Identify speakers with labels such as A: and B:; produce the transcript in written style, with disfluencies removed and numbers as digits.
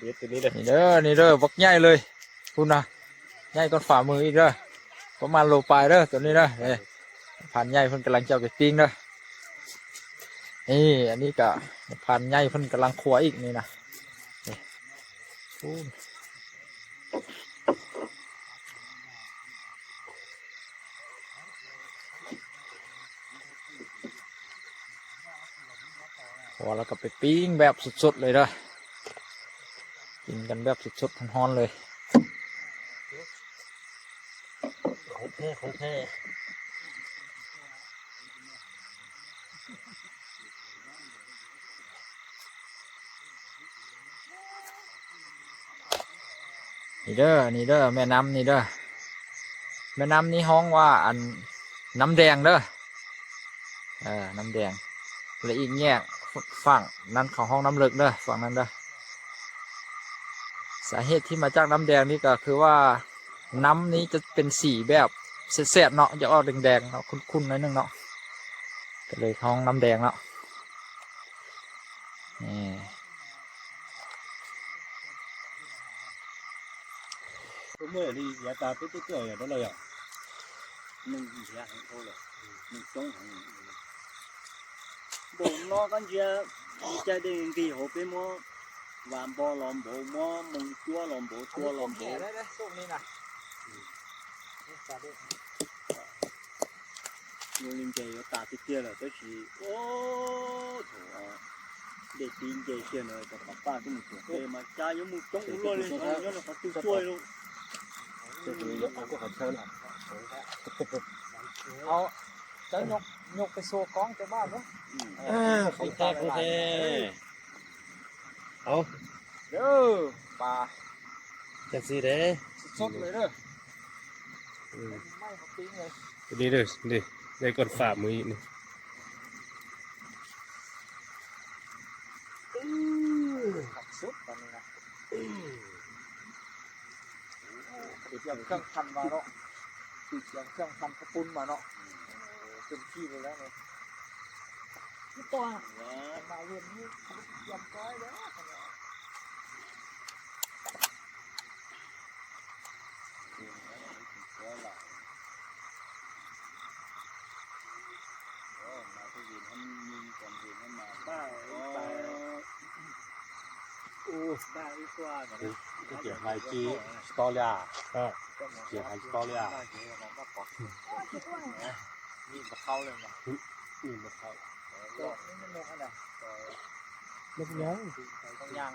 A: เด็ดตัวนี้เลย
B: นี่เด้อบักใหญ่เลยคุณนะใหญ่ก้อนฝ่ามืออีกเด้อประมาณโลปลายเด้อตัวนี้เด้อนี่พันใหญ่เพิ่นกำลังจะเอาไปปิ้งเด้อนี่อันนี้ก็พันใหญ่เพิ่นกำลังคั่วอีกนี่นะนี่โอ้พอแล้วก็ไปปิ้งแบบสดๆเลยเด้อกินกันแบบสดๆร้อนๆเลย
A: ของแท้
B: นี่เด้อแม่น้ำนี่เด้อแม่น้ำนี้ห้องว่าอันน้ำแดงเด้อน้ำแดงและอีกแยกฝั่งนั้นของห้องน้ำเลึกเด้อฝั่งนั้นเด้อสาเหตุที่มาจากน้ำแดงนี่ก็คือว่าน้ำนี้จะเป็นสีแบบเสดๆเนาะจะออกแดงๆเนาะคุ้นๆหน่อยนึงเนาะก็เลยห้องน้ำแดงเนาะนี่
A: ตัวเมื่อนี่ยาตาเป๊ะๆอย่างนั้นเลยอ่ะmình chỉ là hàng thôi rồi mình chống hàng bộ nó con kia đi chơi đi kỳ hộp cái mó làm bò làm bộ mó mùng chua làm bộ
B: đấy số này nè
A: nhưng mình chơi ở tạt kia là tới chỉ ô để tin chơi kia rồi còn bắt ba cái một cái mà cha giống một chống luôn lên nó là phải tiêu xuôi luôn cái gì nó có hạt sơn à
B: เอาจะยกไปโซ่กล้องเจ้าบ้านเนาะ
A: không thếเอา
B: เด้อปลา
A: จังสิเด้
B: สดเลยเด้อไม่เขาปิ้งเลย
A: นี่เด้อนี่ได้กดฝ่ามือนี่
B: ขัดสุดตอนนี้นะติดอย่างเครื่องพันมาเนาะติดอย่างเครื่องพันกระปุ้นมาเนาะเต็มที่เลยแล้วเนี่ยนี่ตัวมาเรียนนี่ยำก้อยแล้วได้อีกว่ากันนะ
A: เกี่ยวกับจีสตอรี่เกี่ยวกับสตอรี่
B: นี่มาเข้าเลยนะ
A: นี่มาเข้า
B: นี่มันนกอะไร
A: นกยัง
B: ต้องย่าง